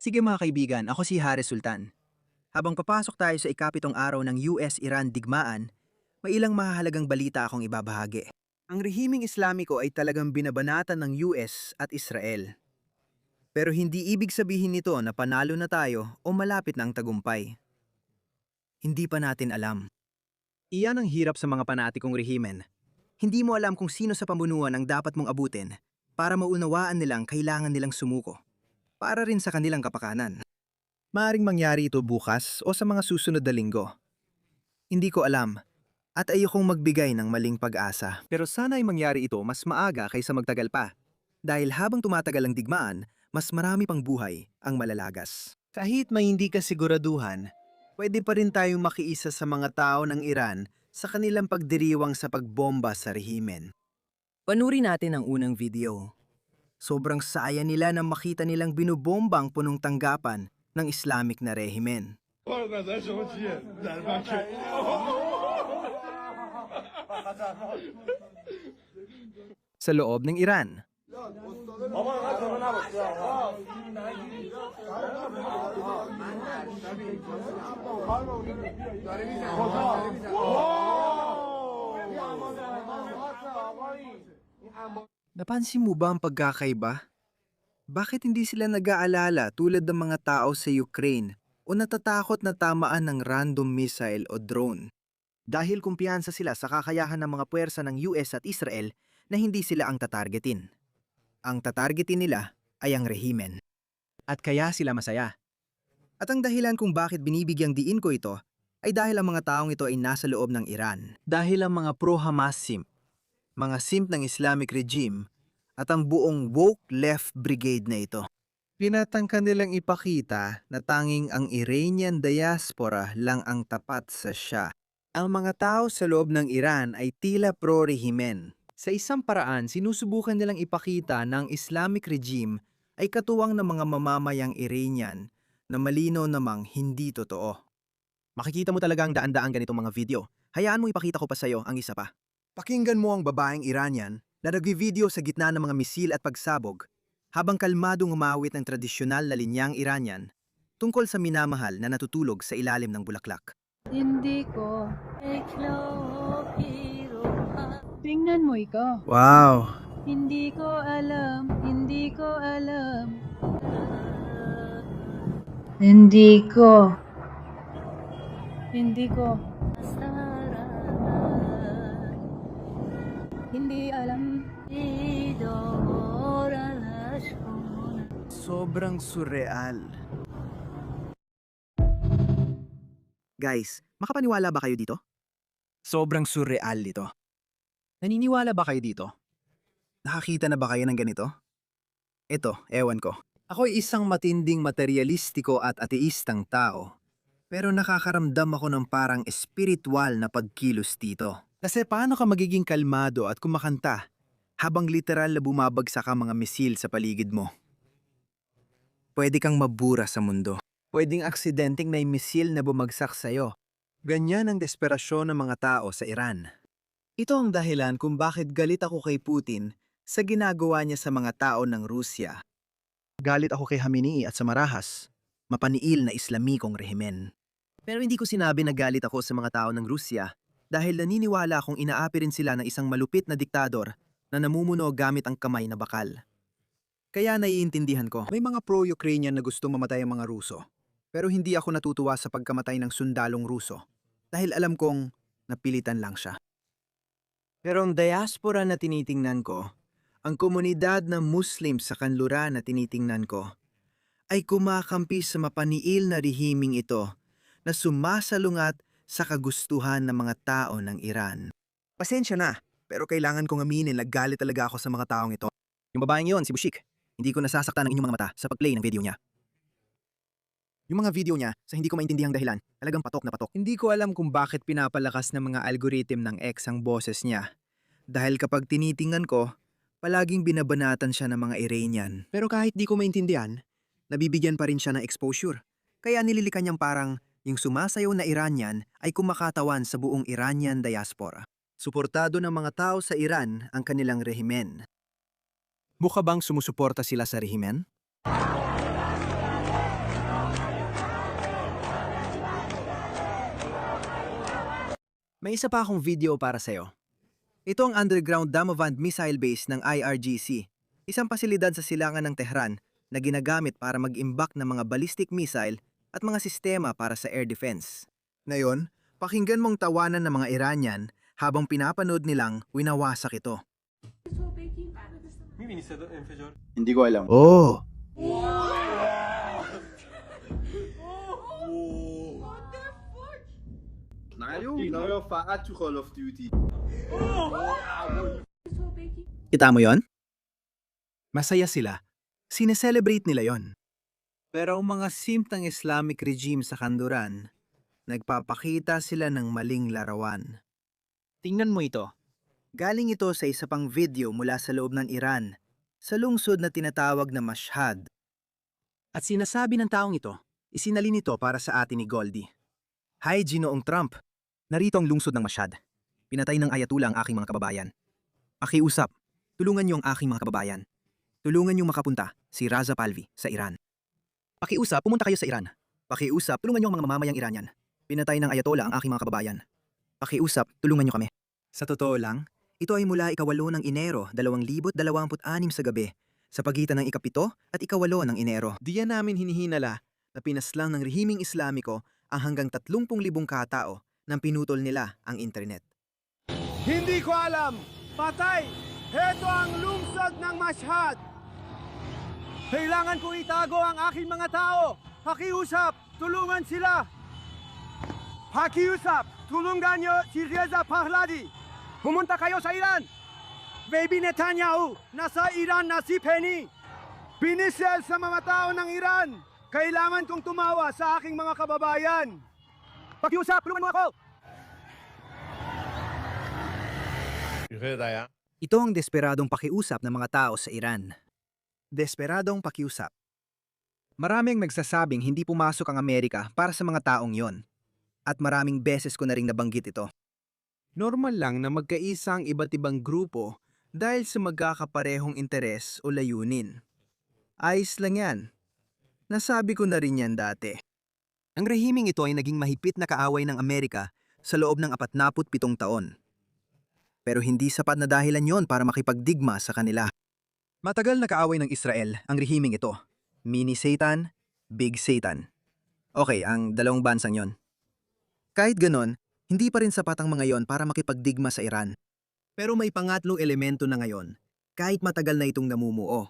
Sige mga kaibigan, ako si Haris Sultan. Habang papasok tayo sa ikapitong araw ng US-Iran digmaan, may ilang mahahalagang balita akong ibabahagi. Ang rehimeng Islamiko ay talagang binabanatan ng US at Israel. Pero hindi ibig sabihin nito na panalo na tayo o malapit na ang tagumpay. Hindi pa natin alam. Iyan ang hirap sa mga panatikong rehimen. Hindi mo alam kung sino sa pamunuan ang dapat mong abutin para maunawaan nilang kailangan nilang sumuko. Para rin sa kanilang kapakanan. Maaring mangyari ito bukas o sa mga susunod na linggo. Hindi ko alam at ayokong magbigay ng maling pag-asa. Pero sana ay mangyari ito mas maaga kaysa magtagal pa. Dahil habang tumatagal ang digmaan, mas marami pang buhay ang malalagas. Kahit may hindi kasiguraduhan, pwede pa rin tayong makiisa sa mga tao ng Iran sa kanilang pagdiriwang sa pagbomba sa rehimen. Panurin natin ang unang video. Sobrang saya nila na makita nilang binubomba ang punong tanggapan ng Islamic na rehimen. Sa loob ng Iran. Napansin mo ba ang pagkakaiba? Bakit hindi sila nag-aalala tulad ng mga tao sa Ukraine o natatakot na tamaan ng random missile o drone? Dahil kumpiyansa sila sa kakayahan ng mga puwersa ng US at Israel na hindi sila ang tatargetin. Ang tatargetin nila ay ang rehimen. At kaya sila masaya. At ang dahilan kung bakit binibigyang diin ko ito ay dahil ang mga taong ito ay nasa loob ng Iran. Dahil ang mga pro-Hamas simp, mga simp ng Islamic regime, at ang buong woke left brigade na ito. Pinatangka nilang ipakita na tanging ang Iranian diaspora lang ang tapat sa Shah. Ang mga tao sa loob ng Iran ay tila pro-rehimen. Sa isang paraan, sinusubukan nilang ipakita na ang Islamic regime ay katuwang ng mga mamamayang Iranian na malinaw namang hindi totoo. Makikita mo talaga ang daan-daan ganitong mga video. Hayaan mo ipakita ko pa sa'yo ang isa pa. Pakinggan mo ang babaeng Iranian na nagvi-video sa gitna ng mga misil at pagsabog habang kalmadong umawit ng tradisyonal na linyang Iranian tungkol sa minamahal na natutulog sa ilalim ng bulaklak. Hindi ko. Tingnan mo ikaw. Wow! Hindi ko alam, hindi ko alam. Hindi ko. Hindi ko. Hindi alam. Sobrang surreal. Guys, makapaniwala ba kayo dito? Sobrang surreal ito. Naniniwala ba kayo dito? Nakakita na ba kayo ng ganito? Ito, ewan ko. Ako'y isang matinding materialistiko at ateistang tao. Pero nakakaramdam ako ng parang espiritual na pagkilos dito. Kasi paano ka magiging kalmado at kumakanta habang literal na bumabagsak ang mga misil sa paligid mo? Pwede kang mabura sa mundo. Pwedeng aksidenteng may misil na bumagsak sa'yo. Ganyan ang desperasyon ng mga tao sa Iran. Ito ang dahilan kung bakit galit ako kay Putin sa ginagawa niya sa mga tao ng Rusya. Galit ako kay Khamenei at sa marahas, mapaniil na Islamikong rehimen. Pero hindi ko sinabi na galit ako sa mga tao ng Rusya dahil naniniwala akong inaapi rin sila ng isang malupit na diktador na namumuno gamit ang kamay na bakal. Kaya naiintindihan ko, may mga pro-Ukrainian na gustong mamatay ang mga Ruso. Pero hindi ako natutuwa sa pagkamatay ng sundalong Ruso dahil alam kong napilitan lang siya. Pero ang diaspora na tinitingnan ko, ang komunidad ng Muslim sa kanluran na tinitingnan ko, ay kumakampi sa mapaniil na rehiming ito na sumasalungat sa kagustuhan ng mga tao ng Iran. Pasensya na, pero kailangan kong aminin na galit talaga ako sa mga taong ito. Yung babaeng yon, si Bushik, hindi ko nasasaktan ng inyong mga mata sa pag-play ng video niya. Yung mga video niya, sa hindi ko maintindihang dahilan, talagang patok na patok. Hindi ko alam kung bakit pinapalakas ng mga algorithm ng X ang boses niya. Dahil kapag tinitingnan ko, palaging binabanatan siya ng mga Iranian. Pero kahit di ko maintindihan, nabibigyan pa rin siya ng exposure. Kaya nililikan niyang parang yung sumasayaw na Iranian ay kumakatawan sa buong Iranian diaspora. Suportado ng mga tao sa Iran ang kanilang rehimen. Mukha bang sumusuporta sila sa rehimen? May isa pa akong video para sa'yo. Ito ang underground Damavand missile base ng IRGC, isang pasilidad sa silangan ng Tehran na ginagamit para mag-imbak ng mga ballistic missile at mga sistema para sa air defense. Ngayon, pakinggan mong tawanan ng mga Iranian habang pinapanood nilang winawasak ito. Hindi ko alam. Oh! Inayo faqat to Call of Duty. Kita mo yon? Masaya sila. Sineselebrate nila yon. Pero ang mga simtang Islamic regime sa Kanduran, nagpapakita sila ng maling larawan. Tingnan mo ito. Galing ito sa isa pang video mula sa loob ng Iran, sa lungsod na tinatawag na Mashhad. At sinasabi ng taong ito, isinalin ito para sa atin ni Goldie. Hi, Ginoong Trump. Narito ang lungsod ng Mashhad. Pinatay ng Ayatollah ang aking mga kababayan. Pakiusap, tulungan niyo ang aking mga kababayan. Tulungan niyo makapunta si Raza Pahlavi sa Iran. Pakiusap, pumunta kayo sa Iran. Pakiusap, tulungan niyo ang mga mamamayang Iranian. Pinatay ng Ayatollah ang aking mga kababayan. Pakiusap, tulungan niyo kami. Sa totoo lang, ito ay mula ika-8 ng Enero 2026 sa gabi, sa pagitan ng ika-7 at ika-8 ng Enero. Diyan namin hinihinala na pinaslang ng rehimeng Islamiko ang hanggang 30,000 katao nang pinutol nila ang internet. Hindi ko alam! Patay! Heto ang lungsod ng Mashhad! Kailangan kong itago ang aking mga tao! Pakiusap! Tulungan sila! Pakiusap! Tulungan niyo si Reza Pahlavi! Pumunta kayo sa Iran! Baby Netanyahu! Nasa Iran na si Penny! Pinisel sa mga tao ng Iran! Kailangan kong tumawa sa aking mga kababayan! Pakiusap! Tulungan mo ako! Ito ang desperadong pakiusap ng mga tao sa Iran. Desperadong pakiusap. Maraming magsasabing hindi pumasok ang Amerika para sa mga taong yon. At maraming beses ko na ring nabanggit ito. Normal lang na magkaisa ang iba't ibang grupo dahil sa magkakaparehong interes o layunin. Ayos lang yan. Nasabi ko na rin yan dati. Ang rehimeng ito ay naging mahigpit na kaaway ng Amerika sa loob ng 47 taon. Pero hindi sapat na dahilan yon para makipagdigma sa kanila. Matagal na kaaway ng Israel ang rehimeng ito. Mini Satan, Big Satan. Okay, ang dalawang bansang yon. Kahit ganon, hindi pa rin sapat ang mga yon para makipagdigma sa Iran. Pero may pangatlong elemento na ngayon, kahit matagal na itong namumuo.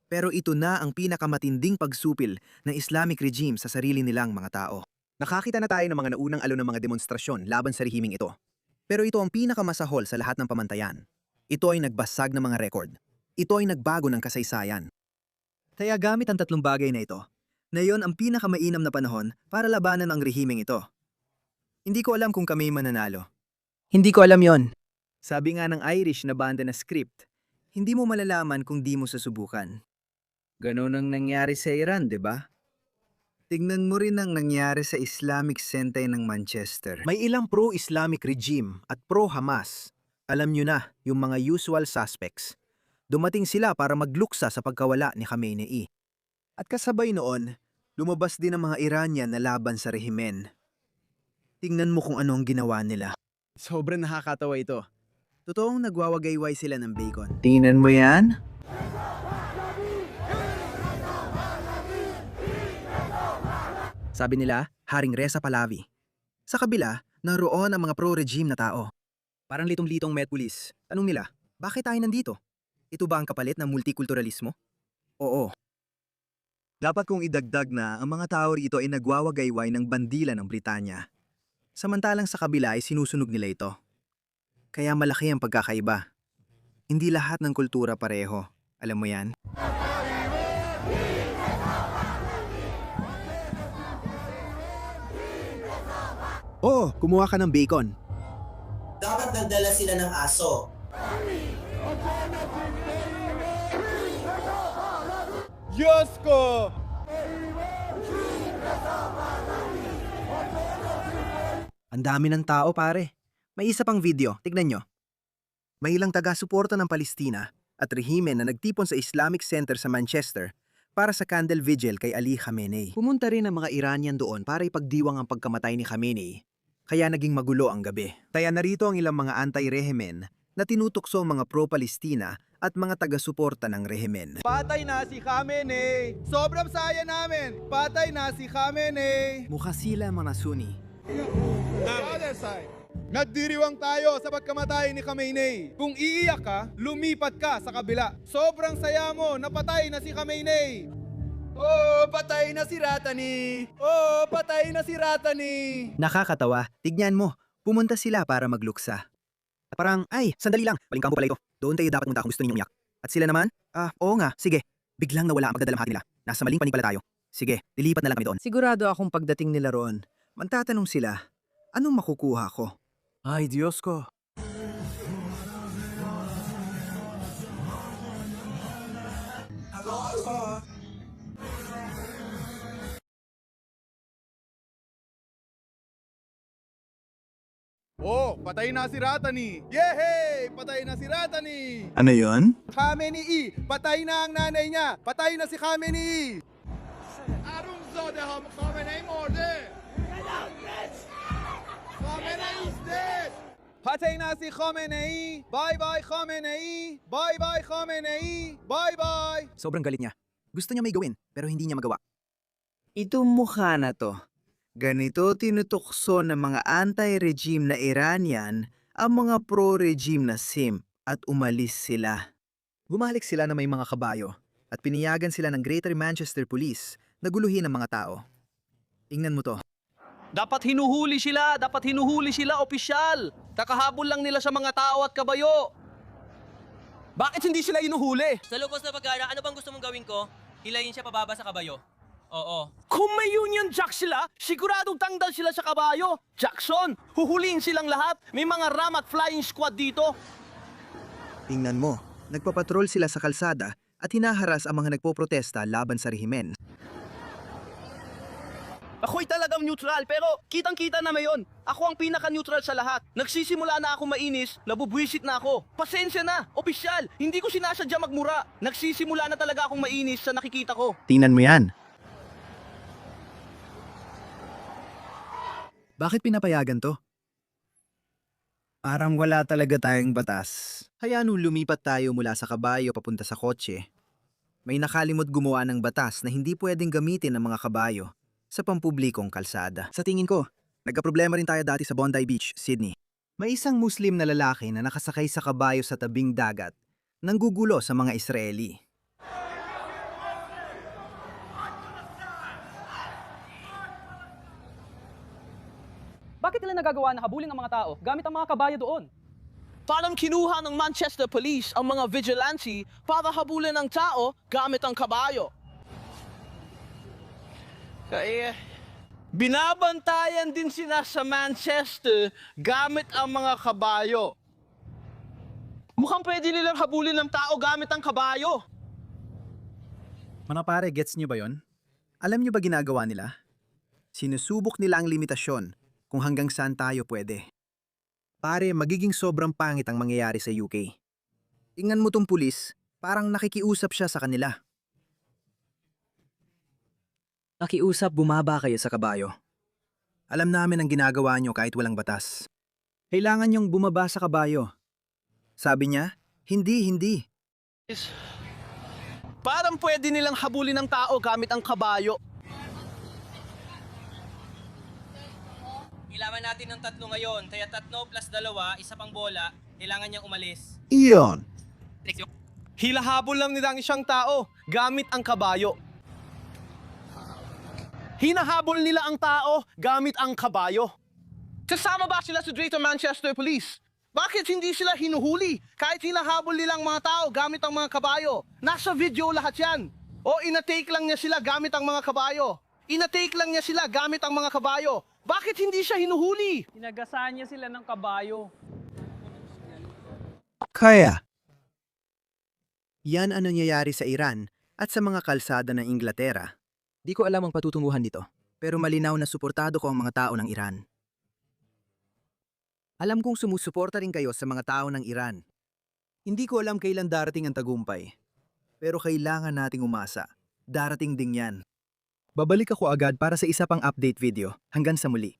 Pero ito na ang pinakamatinding pagsupil ng Islamic regime sa sarili nilang mga tao. Nakakita na tayo ng mga naunang alon ng mga demonstrasyon laban sa rehimeng ito. Pero ito ang pinakamasahol sa lahat ng pamantayan. Ito ay nagbasag ng mga rekord. Ito ay nagbago ng kasaysayan. Kaya gamit ang tatlong bagay na ito, na yon ang pinakamainam na panahon para labanan ang rehimeng ito. Hindi ko alam kung kami mananalo. Hindi ko alam yon. Sabi nga ng Irish na banda na Script, hindi mo malalaman kung di mo susubukan. Ganon ang nangyari sa Iran, di ba? Tignan mo rin ang nangyari sa Islamic Sentay ng Manchester. May ilang pro-Islamic regime at pro-Hamas. Alam nyo na, yung mga usual suspects. Dumating sila para magluksa sa pagkawala ni Khamenei. At kasabay noon, lumabas din ang mga Iranian na laban sa rehimen. Tingnan mo kung ano ang ginawa nila. Sobrang nakakatawa ito. Totoong nagwawagayway sila ng bacon. Tingnan mo yan? Sabi nila, Haring Reza Pahlavi. Sa kabila, naroon ang mga pro-regime na tao. Parang litong-litong Met Police. Tanong nila, bakit tayo nandito? Ito ba ang kapalit ng multikulturalismo? Oo. Dapat kong idagdag na ang mga tao rito ay nagwawagayway ng bandila ng Britanya. Samantalang sa kabila ay sinusunog nila ito. Kaya malaki ang pagkakaiba. Hindi lahat ng kultura pareho. Alam mo yan? Oo, kumuha ka ng bacon. Dapat nagdala sila ng aso. Diyos ko! Ang dami ng tao, pare. May isa pang video, tignan nyo. May ilang taga-suporta ng Palestina at rehimen na nagtipon sa Islamic Center sa Manchester para sa candle vigil kay Ali Khamenei. Pumunta rin ang mga Iranian doon para ipagdiwang ang pagkamatay ni Khamenei. Kaya naging magulo ang gabi. Kaya narito ang ilang mga anti-rehimen na tinutukso ang mga pro-Palestina at mga taga-suporta ng rehimen. Patay na si Khamenei! Sobrang saya namin! Patay na si Khamenei! Mukha sila mga Sunni. The other side. Nagdiriwang tayo sa pagkamatay ni Khamenei. Kung iiyak ka, lumipat ka sa kabila. Sobrang saya mo, napatay na si Khamenei. Oh, patay na si Ratani! Oh, patay na si Ratani! Nakakatawa. Tignan mo, pumunta sila para magluksa. Parang, ay, sandali lang, maling kampo pala ito. Doon tayo dapat punta kung gusto ninyong umiyak. At sila naman, oo nga, sige. Biglang nawala ang pagdadalamhati nila. Nasa maling panig pala tayo. Sige, lilipat na lang kami doon. Sigurado akong pagdating nila roon, magtatanong sila, anong makukuha ko? Ay, Diyos ko. Oh, patay na si Ratani! Yehey! Patay na si Ratani! Ano yon? Khamenei! Patay na ang nanay niya! Patay na si Khamenei! Arumzade ham Khamenei morde! Khamenei is dead! Patay na si Khamenei! Bye-bye Khamenei! Bye-bye Khamenei! Bye-bye! Sobrang galit niya. Gusto niya may gawin, pero hindi niya magawa. Itong mukha na to. Ganito tinutukso ng mga anti-regime na Iranian ang mga pro-regime na SIM at umalis sila. Bumalik sila na may mga kabayo at piniyagan sila ng Greater Manchester Police na guluhin ang mga tao. Tingnan mo to. Dapat hinuhuli sila, opisyal. Kakahabol lang nila sa mga tao at kabayo. Bakit hindi sila hinuhuli? Sa lubos na pagkara, ano bang gusto mong gawin ko? Hilayin siya pababa sa kabayo. Oo. Kung may Union Jack sila, siguradong tanggal sila sa kabayo. Jackson, huhulihin silang lahat. May mga ram at flying squad dito. Tingnan mo, nagpapatrol sila sa kalsada at hinaharas ang mga nagpoprotesta laban sa rehimen. Ako'y talagang neutral, pero kitang-kita na mayon. Ako ang pinaka-neutral sa lahat. Nagsisimula na ako mainis, nabubwisit na ako. Pasensya na, opisyal, hindi ko sinasadya magmura. Nagsisimula na talaga akong mainis sa nakikita ko. Tingnan mo yan. Bakit pinapayagan to? Parang wala talaga tayong batas. Kaya nung lumipat tayo mula sa kabayo papunta sa kotse, may nakalimot gumawa ng batas na hindi pwedeng gamitin ng mga kabayo sa pampublikong kalsada. Sa tingin ko, nagkaproblema rin tayo dati sa Bondi Beach, Sydney. May isang Muslim na lalaki na nakasakay sa kabayo sa tabing dagat nang gugulo sa mga Israeli. Bakit nila nagagawa na habulin ang mga tao gamit ang mga kabayo doon? Parang kinuha ng Manchester Police ang mga vigilante para habulin ang tao gamit ang kabayo. Kaya binabantayan din sila sa Manchester gamit ang mga kabayo. Mukhang pwede nilang habulin ng tao gamit ang kabayo. Mga pare, gets nyo ba yon? Alam nyo ba ginagawa nila? Sinusubok nila ang limitasyon kung hanggang saan tayo pwede. Pare, magiging sobrang pangit ang mangyayari sa UK. Tingnan mo tong pulis, parang nakikiusap siya sa kanila. Nakiusap, bumaba kayo sa kabayo. Alam namin ang ginagawa nyo kahit walang batas. Kailangan nyong bumaba sa kabayo. Sabi niya, hindi. Parang pwede nilang habulin ng tao gamit ang kabayo. Kailangan natin ng 3 ngayon. Kaya 3 plus 2, isa pang bola. Kailangan niyang umalis. Iyon. Hilahabol lang nila ang isang tao gamit ang kabayo. Hinahabol nila ang tao gamit ang kabayo. Kasama ba sila sa Greater Manchester Police? Bakit hindi sila hinuhuli kahit hinahabol nila ang mga tao gamit ang mga kabayo? Nasa video lahat yan. O inatake lang niya sila gamit ang mga kabayo. Inatake lang niya sila gamit ang mga kabayo. Bakit hindi siya hinuhuli? Tinagasaan niya sila ng kabayo. Kaya. Yan ang nangyayari sa Iran at sa mga kalsada ng Inglaterra. Di ko alam ang patutunguhan nito, pero malinaw na suportado ko ang mga tao ng Iran. Alam kong sumusuporta rin kayo sa mga tao ng Iran. Hindi ko alam kailan darating ang tagumpay, pero kailangan nating umasa. Darating din yan. Babalik ako agad para sa isa pang update video. Hanggang sa muli.